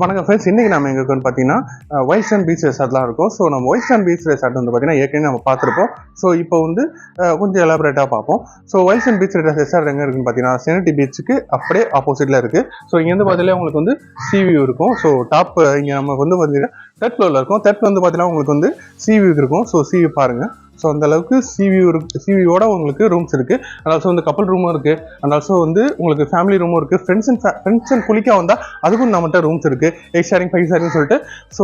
வணக்கம் ஃப்ரெண்ட்ஸ், இன்றைக்கி நம்ம எங்கே இருக்குன்னு பார்த்தீங்கன்னா ஒயிட் சாண்ட் பீச் ரெசார்ட்லாம் இருக்கும். ஸோ நம்ம ஒயிட் சாண்ட் பீச் ரெசார்ட் வந்து பார்த்தீங்கன்னா ஏற்கனவே நம்ம பார்த்துருப்போம். ஸோ இப்போ வந்து கொஞ்சம் எலாபரேட்டாக பார்ப்போம். So white sand beach resort எங்கே இருக்குன்னு பார்த்தீங்கன்னா செனட்டி பீச்சுக்கு அப்படியே ஆப்போசிட்டில் இருக்குது. ஸோ இங்கேருந்து பார்த்தீங்கன்னா உங்களுக்கு வந்து சி வியூ இருக்கும். ஸோ டாப் இங்கே நமக்கு வந்து பார்த்தீங்கன்னா தேர்ட் ஃப்ளோரில் இருக்கும். தேர்ட் ஃப்ளோர் வந்து பார்த்தீங்கன்னா உங்களுக்கு வந்து சி வியூ இருக்கும். ஸோ சி வியூ பாருங்கள். ஸோ அந்த அளவுக்கு சிவியோட உங்களுக்கு ரூம்ஸ் இருக்குது. அண்ட் ஆல்சோ வந்து கப்பல் ரூமும் இருக்குது. அண்ட் ஆல்சோ வந்து உங்களுக்கு ஃபேமிலி ரூமும் இருக்குது. ஃப்ரெண்ட்ஸ் அண்ட் குளிக்க வந்தால் அதுக்கும் நம்மகிட்ட ரூம்ஸ் இருக்குது. 8 ஷேரிங் 5 ஷேரிங் சொல்லிட்டு ஸோ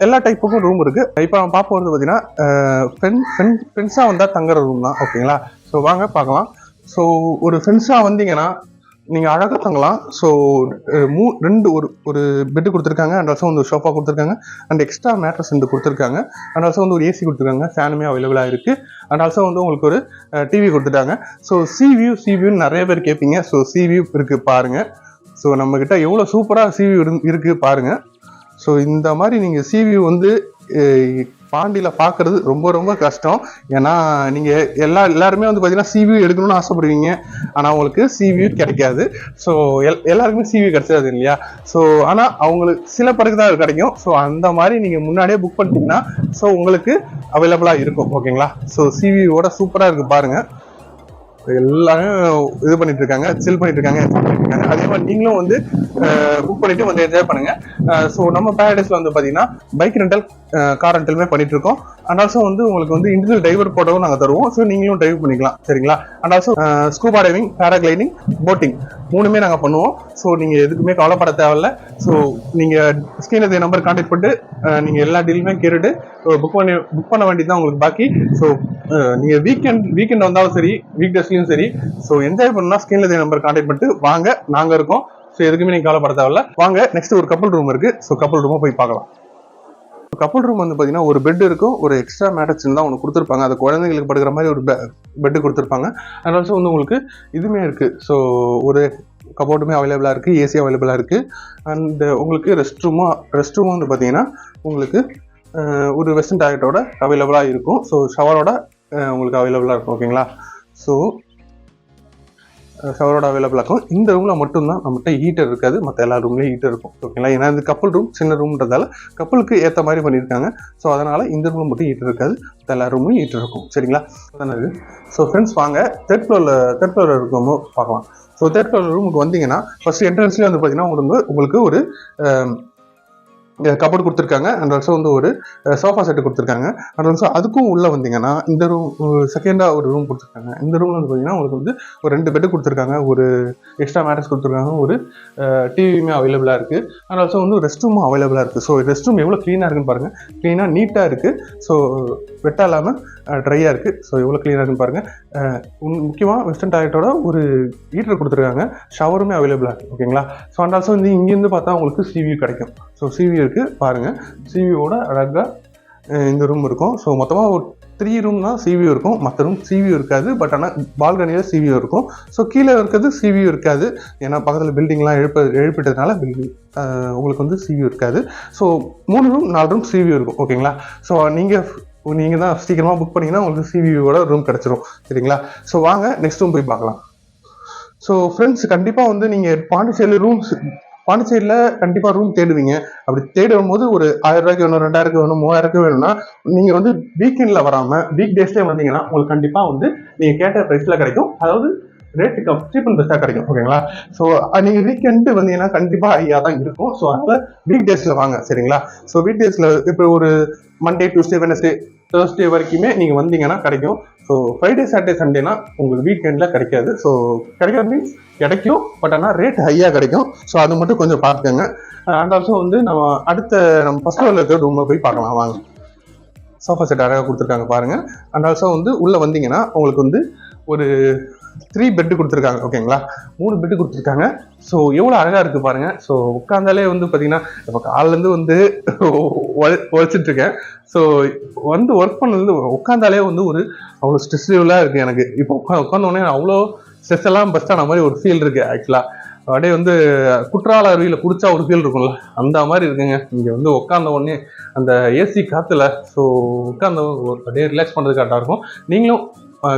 எல்லா டைப்புக்கும் ரூம் இருக்குது. இப்போ நம்ம பார்க்க வந்து பார்த்தீங்கன்னா ஃப்ரெண்ட்ஸாக வந்தால் தங்குற ரூம் தான். ஓகேங்களா? ஸோ வாங்க பார்க்கலாம். ஸோ ஒரு ஃப்ரெண்ட்ஸாக வந்தீங்கன்னா நீங்கள் அழகாக தங்கலாம். ஸோ ஒரு பெட்டு கொடுத்துருக்காங்க. அண்ட் ஆல்சோ வந்து ஒரு ஷோஃபா கொடுத்துருக்காங்க. அண்ட் எக்ஸ்ட்ரா மேட்ரஸ் 2 கொடுத்துருக்காங்க. அண்ட் ஆல்சோ வந்து ஒரு ஏசி கொடுத்துருக்காங்க. ஃபேனுமே அவைலபிளாக இருக்குது. அண்ட் ஆல்சோ வந்து உங்களுக்கு ஒரு டிவி கொடுத்துட்டாங்க. ஸோ சி வியூன்னு நிறைய பேர் கேட்பீங்க. ஸோ சி வியூ இருக்குது பாருங்கள். ஸோ நம்மக்கிட்ட எவ்வளோ சூப்பராக சி வியூ இருக்குது பாருங்கள். ஸோ இந்த மாதிரி நீங்கள் சி வியூ வந்து பாண்டியில் பார்க்குறது ரொம்ப ரொம்ப கஷ்டம். ஏன்னா நீங்கள் எல்லாருமே வந்து பார்த்தீங்கன்னா சி வியூ எடுக்கணும்னு ஆசைப்படுவீங்க. ஆனால் அவங்களுக்கு சி வியூ கிடைக்காது. ஸோ எல்லாருக்குமே சி வியூ கிடைச்சாது இல்லையா? ஸோ ஆனால் அவங்களுக்கு சில பேருக்கு தான் கிடைக்கும். ஸோ அந்த மாதிரி நீங்கள் முன்னாடியே புக் பண்ணிட்டீங்கன்னா ஸோ உங்களுக்கு அவைலபிளாக இருக்கும். ஓகேங்களா? ஸோ சி வியூவோட சூப்பராக இருக்குது பாருங்கள். எல்லாரும் இது பண்ணிட்டு இருக்காங்க, சில் பண்ணிட்டு இருக்காங்க. அதே மாதிரி நீங்களும் வந்து புக் பண்ணிட்டு வந்து என்ஜாய் பண்ணுங்க. ஸோ நம்ம பேரடைஸ்ல வந்து பாத்தீங்கன்னா பைக் ரெண்டல், கார் ரெண்டலுமே பண்ணிட்டு இருக்கோம். அண்ட் ஆல்சோ வந்து உங்களுக்கு வந்து இண்டிவிஜுவல் டிரைவர் போட்டவும் நாங்கள் தருவோம். ஸோ நீங்களும் டிரைவ் பண்ணிக்கலாம். சரிங்களா? And also scuba diving, paragliding, boating 3மே நாங்கள் பண்ணுவோம். ஸோ நீங்கள் எதுக்குமே கவலைப்பட தேவையில்ல. ஸோ நீங்கள் ஸ்கிரீனில் நம்பர் கான்டாக்ட் பண்ணிட்டு நீங்கள் எல்லா டீலுமே கேட்டுட்டு புக் பண்ண வேண்டியது தான் உங்களுக்கு பாக்கி. ஸோ நீங்கள் வீக்கெண்ட் வந்தாலும் சரி, வீக் டேஸ்லையும் சரி, ஸோ என்ஜாய் பண்ணா ஸ்கிரீனில் நம்பர் கான்டாக்ட் பண்ணிட்டு வாங்க, நாங்கள் இருக்கோம். ஸோ எதுக்குமே நீங்கள் கவலைப்பட தேவையில்ல. வாங்க நெக்ஸ்ட் ஒரு கப்பல் ரூம் இருக்குது. ஸோ கப்பல் ரூமை போய் பார்க்கலாம். கப்பல் ரூம் வந்து பார்த்தீங்கன்னா ஒரு பெட் இருக்கும். ஒரு எக்ஸ்ட்ரா மேட்ரஸ் தான் ஒன்று கொடுத்துருப்பாங்க. அது குழந்தைங்களுக்கு படுக்கிற மாதிரி ஒரு பெட்டு கொடுத்துருப்பாங்க. அண்ட் ஆல்சோ வந்து உங்களுக்கு இதுவுமே இருக்குது. ஸோ ஒரு கபோர்டுமே அவைலபிளாக இருக்குது. ஏசி அவைலபிளாக இருக்குது. அண்ட் உங்களுக்கு ரெஸ்ட் ரூமும் வந்து பார்த்தீங்கன்னா உங்களுக்கு ஒரு வெஸ்டர்ன் டாய்லெட்டோட அவைலபிளாக இருக்கும். ஸோ ஷவரோட உங்களுக்கு அவைலபிளாக இருக்கும். ஓகேங்களா? ஸோ ஷவரோட அவைலபிளாக இருக்கும். இந்த ரூமில் மட்டும்தான் நம்மகிட்ட ஹீட்டர் இருக்காது. மற்ற எல்லா ரூம்லேயும் ஹீட்டர் இருக்கும். ஓகேங்களா? ஏன்னா இது கப்பல் ரூம், சின்ன ரூம்ன்றதால கப்பலுக்கு ஏற்ற மாதிரி பண்ணியிருக்காங்க. ஸோ அதனால் இந்த ரூமில் மட்டும் ஹீட்டர் இருக்காது. மற்ற எல்லா ரூம்லையும் ஹீட்டர் இருக்கும். சரிங்களா? அதானே இது. ஸோ ஃப்ரெண்ட்ஸ் வாங்க தேர்ட் ஃப்ளோரில் இருக்கோமோ பார்க்கலாம். ஸோ தேர்ட் ஃப்ளோர் ரூமுக்கு வந்தீங்கன்னா ஃபர்ஸ்ட் என்ட்ரன்ஸ்லேயே வந்து பார்த்தீங்கன்னா உங்களுக்கு ஒரு கபோர்டு கொடுத்துருக்காங்க. அண்ட் ஆல்சோ வந்து ஒரு சோஃபா செட்டு கொடுத்துருக்காங்க. அண்ட் ஆல்சோ அதுக்கும் உள்ளே வந்தீங்கன்னா இந்த ரூம் செகண்டாக ஒரு ரூம் கொடுத்துருக்காங்க. இந்த ரூமில் வந்து பார்த்தீங்கன்னா உங்களுக்கு வந்து ஒரு 2 பெட்டு கொடுத்துருக்காங்க. ஒரு எக்ஸ்ட்ரா மேட்ரஸ் கொடுத்துருக்காங்க. ஒரு டிவியுமே அவைலபிளாக இருக்குது. அண்ட் ஆல்சோ வந்து ரெஸ்ட் ரூமும் அவைலபிளாக இருக்குது. ஸோ ரெஸ்ட் ரூம் எவ்வளோ க்ளீனாக இருக்குன்னு பாருங்கள். க்ளீனாக நீட்டாக இருக்குது. ஸோ வெட்டாக இல்லாமல் ட்ரையாக இருக்குது. ஸோ எவ்வளோ க்ளீனாக இருக்குன்னு பாருங்கள். முக்கியமாக வெஸ்டர்ன் டாய்லெட்டோட ஒரு ஹீட்டர் கொடுத்துருக்காங்க. ஷவருமே அவைலபிளாக இருக்குது. ஓகேங்களா? ஸோ அண்ட் ஆல்சோ வந்து இங்கேருந்து பார்த்தா உங்களுக்கு சிவியூ கிடைக்கும். ஸோ சிவியூ இருக்குது பாருங்கள். சிவியோட அழகாக இந்த ரூம் இருக்கும். ஸோ மொத்தமாக ஒரு 3 ரூம் தான் சிவியூ இருக்கும். மற்ற ரூம் சிவியூ இருக்காது. பட் ஆனால் பால்கனியில் சிவியூ இருக்கும். ஸோ கீழே இருக்கிறது சிவியூ இருக்காது. ஏன்னா பக்கத்தில் பில்டிங்லாம் எழுப்பிட்டதுனால உங்களுக்கு வந்து சிவியூ இருக்காது. ஸோ 3 ரூம் 4 ரூம் சிவியூ இருக்கும். ஓகேங்களா? ஸோ நீங்கள் தான் சீக்கிரமாக புக் பண்ணிங்கன்னா உங்களுக்கு சிவியூவோட ரூம் கிடச்சிரும். சரிங்களா? ஸோ வாங்க நெக்ஸ்ட் ரூம் போய் பார்க்கலாம். ஸோ ஃப்ரெண்ட்ஸ் கண்டிப்பாக வந்து நீங்கள் பாண்டிச்சேரியில் கண்டிப்பாக ரூம் தேடுவீங்க. அப்படி தேடும் போது ஒரு 1000 ரூபாய்க்கு வேணும், 2000 வேணும், 3000 வேணும்னா நீங்கள் வந்து வீக்கெண்டில் வராமல் வீக் டேஸ்லேயே வந்தீங்கன்னா உங்களுக்கு கண்டிப்பாக வந்து நீங்கள் கேட்ட ப்ரைஸில் கிடைக்கும். அதாவது ரேட்டு சீப் அண்ட் பெஸ்ட்டாக கிடைக்கும். ஓகேங்களா? ஸோ நீங்கள் வீக்கெண்டு வந்தீங்கன்னா கண்டிப்பாக ஹையாக தான் இருக்கும். ஸோ அதனால் வீக் டேஸில் வாங்க. சரிங்களா? ஸோ வீக் டேஸில் இப்போ ஒரு மண்டே, டியூஸ்டே, வெனஸ்டே, தேர்ஸ்டே வரைக்குமே நீங்கள் வந்தீங்கன்னா கிடைக்கும். ஸோ ஃப்ரைடே, சாட்டர்டே, சண்டேனா உங்களுக்கு வீக்கெண்டில் கிடைக்காது. ஸோ கிடைக்காது மீன்ஸ் கிடைக்கும். பட் ஆனால் ரேட் ஹையாக கிடைக்கும். ஸோ அது மட்டும் கொஞ்சம் பார்த்துக்கோங்க. அண்ட் ஆல்சோ வந்து நம்ம ஃபர்ஸ்ட் ஃப்ளோரில் இருக்கிற ரூமை போய் பார்க்கலாம் வாங்க. சோஃபா செட் அழகாக கொடுத்துருக்காங்க பாருங்கள். அண்ட் ஆல்சோ வந்து உள்ளே வந்தீங்கன்னா உங்களுக்கு வந்து ஒரு 3 பெட்டு கொடுத்துருக்காங்க. ஓகேங்களா? 3 பெட்டு கொடுத்துருக்காங்க. ஸோ எவ்வளோ அழகாக இருக்குது பாருங்கள். ஸோ உட்காந்தாலே வந்து பார்த்தீங்கன்னா இப்போ காலிலேருந்து வந்து உழைச்சிட்ருக்கேன். ஸோ வந்து ஒர்க் பண்ணது உட்காந்தாலே வந்து ஒரு அவ்வளோ ஸ்ட்ரெஸ் லெவலாக இருக்குது எனக்கு. இப்போ உட்காந்தோடனே அவ்வளோ ஸ்ட்ரெஸ் எல்லாம் பெஸ்ட்டான மாதிரி ஒரு ஃபீல் இருக்குது. ஆக்சுவலாக அப்படியே வந்து குற்றால அருவியில் குடிச்சா ஒரு ஃபீல் இருக்கும்ல, அந்த மாதிரி இருக்குங்க. இங்கே வந்து உட்காந்த உடனே அந்த ஏசி காற்றுல ஸோ உட்காந்த அப்படியே ரிலாக்ஸ் பண்ணுறது கரெக்டாக இருக்கும். நீங்களும்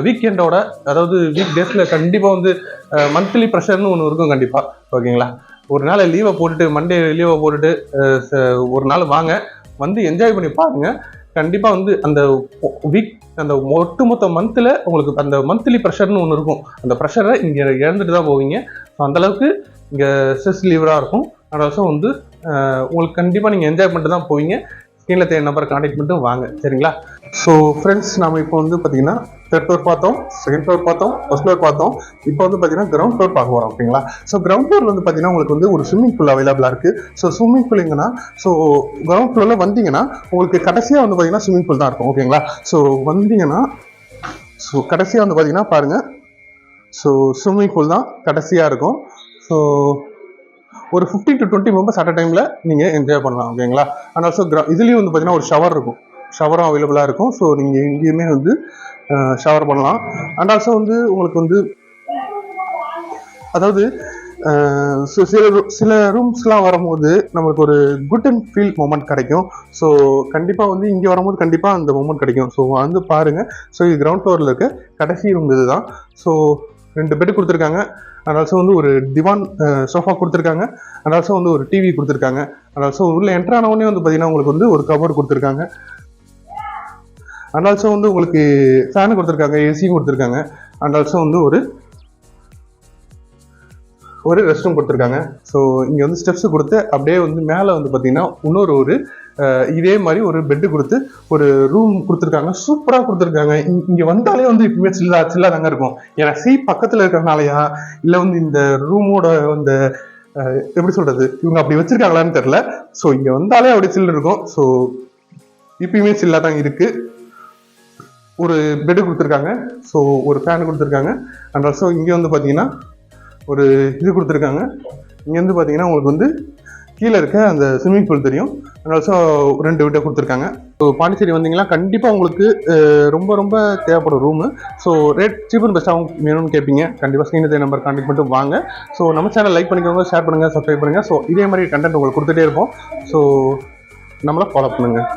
வீக்கெண்டோட அதாவது வீக் டேஸில் கண்டிப்பாக வந்து மந்த்லி ப்ரெஷர்னு ஒன்று இருக்கும் கண்டிப்பாக. ஓகேங்களா? ஒரு நாள் லீவை போட்டுட்டு மண்டே லீவை போட்டுட்டு ஒரு நாள் வாங்க, வந்து என்ஜாய் பண்ணி பாருங்க. கண்டிப்பாக வந்து அந்த வீக் அந்த ஒட்டுமொத்த மந்த்தில் உங்களுக்கு அந்த மந்த்லி ப்ரெஷர்னு ஒன்று இருக்கும். அந்த ப்ரெஷரை இங்கே இழந்துட்டு தான் போவீங்க. ஸோ அந்தளவுக்கு இங்கே ஸ்ட்ரெஸ் லீவராக இருக்கும். அண்ட் ஆல்சோ வந்து உங்களுக்கு கண்டிப்பாக நீங்கள் என்ஜாய் பண்ணிட்டு தான் போவீங்க. ஸ்க்ரீனில் தேவை நம்பரை கான்டாக்ட் பண்ணிட்டு வாங்க, சரிங்களா? ஸோ ஃப்ரெண்ட்ஸ், நம்ம இப்போ வந்து பார்த்தீங்கன்னா தேர்ட் ஃப்ளோர் பார்த்தோம், செகண்ட் ஃப்ளோர் பார்த்தோம், ஃபர்ஸ்ட் ஃப்ளோர் பார்த்தோம். இப்போ வந்து பார்த்தீங்கன்னா கிரவுண்ட் ஃப்ளோர் பார்க்க போகிறோம், ஓகேங்களா? ஸோ கிரவுண்ட் ஃப்ளோர் வந்து பார்த்தீங்கன்னா உங்களுக்கு வந்து ஒரு ஸ்விம்மிங் பூல் அவைலபிளாக இருக்குது. ஸோ ஸ்விம்மிங் பூல் எங்கன்னா, ஸோ கிரவுண்ட் ஃப்ளோரில் வந்தீங்கன்னா உங்களுக்கு கடைசியாக வந்து பார்த்தீங்கன்னா ஸ்விம்மிங் பூல் தான் இருக்கும், ஓகேங்களா? ஸோ வந்தீங்கன்னா ஸோ கடைசியாக வந்து பார்த்தீங்கன்னா பாருங்கள், ஸோ ஸ்விம்மிங் பூல் தான் கடைசியாக இருக்கும். ஸோ ஒரு 15 to 20 மெம்பர்ஸ் அட் அ டைமில் நீங்கள் என்ஜாய் பண்ணலாம், ஓகேங்களா? அண்ட் ஆல்சோ இதுலேயும் வந்து பார்த்தீங்கன்னா ஒரு ஷவர் இருக்கும், ஷவரும் அவைலபிளாக இருக்கும். ஸோ நீங்கள் எங்கேயுமே வந்து ஷவர் பண்ணலாம். அண்ட் ஆல்சோ வந்து உங்களுக்கு வந்து அதாவது ஸோ சில ரூம்ஸ்லாம் வரும்போது நம்மளுக்கு ஒரு குட் அண்ட் ஃபீல் மொமெண்ட் கிடைக்கும். ஸோ கண்டிப்பாக வந்து இங்கே வரும்போது கண்டிப்பாக அந்த மொமெண்ட் கிடைக்கும். ஸோ வந்து பாருங்கள். ஸோ இது கிரவுண்ட் ஃப்ளோரில் இருக்க கடைசி ரூம் இது தான். ஸோ 2 பெட் கொடுத்துருக்காங்க. அண்ட் ஆல்சோ வந்து ஒரு டிவான் சோஃபா கொடுத்துருக்காங்க. அண்ட் ஆல்சோ வந்து ஒரு டிவி கொடுத்துருக்காங்க. அண்ட் ஆல்சோ உள்ள என்ட்ரு ஆனவொடனே வந்து பார்த்தீங்கன்னா உங்களுக்கு வந்து ஒரு கபோர்டு கொடுத்துருக்காங்க. அண்ட் ஆல்சோ வந்து உங்களுக்கு ஃபேனு கொடுத்துருக்காங்க, ஏசி கொடுத்துருக்காங்க. அண்ட் ஆல்சோ வந்து ஒரு ரெஸ்ட் ரூம் கொடுத்துருக்காங்க. ஸோ இங்கே வந்து ஸ்டெப்ஸ் கொடுத்து அப்படியே வந்து மேலே வந்து பார்த்தீங்கன்னா இன்னொரு இதே மாதிரி ஒரு பெட்டு கொடுத்து ஒரு ரூம் கொடுத்துருக்காங்க. சூப்பராக கொடுத்துருக்காங்க. இங்கே வந்தாலே வந்து இப்பவுமே சில்லா தாங்க இருக்கும். ஏன்னா பக்கத்தில் இருக்கிறனாலயா இல்லை வந்து இந்த ரூமோட அந்த எப்படி சொல்றது, இவங்க அப்படி வச்சிருக்காங்களான்னு தெரியல. ஸோ இங்கே வந்தாலே அப்படி சில்லு இருக்கும். ஸோ இப்பயுமே சில்லா தான் இருக்கு. ஒரு பெட்டு கொடுத்துருக்காங்க. ஸோ ஒரு ஃபேன் கொடுத்துருக்காங்க. அண்ட் ஆல்சோ இங்கே வந்து பார்த்தீங்கன்னா ஒரு இது கொடுத்துருக்காங்க. இங்கே வந்து பார்த்தீங்கன்னா உங்களுக்கு வந்து கீழே இருக்க அந்த ஸ்விம்மிங் பூல் தெரியும். அண்ட் ஆல்சோ 2 விட்ட கொடுத்துருக்காங்க. ஸோ பாண்டிச்சேரி வந்தீங்கன்னா கண்டிப்பாக உங்களுக்கு ரொம்ப ரொம்ப தேவைப்படும் room. So rate cheap and பெஸ்ட்டாகவும் வேணும்னு கேட்பீங்க. கண்டிப்பாக ஸ்க்ரீன் நம்பர் கான்டாக்ட் பண்ணிட்டு வாங்க. ஸோ நம்ம சேனல் லைக் பண்ணிக்கோங்க, ஷேர் பண்ணுங்கள், சப்ஸ்கிரைப் பண்ணுங்கள். ஸோ இதே மாதிரி கண்டென்ட் உங்களுக்கு கொடுத்துட்டே இருப்போம். ஸோ நம்மளை ஃபாலோ பண்ணுங்கள்.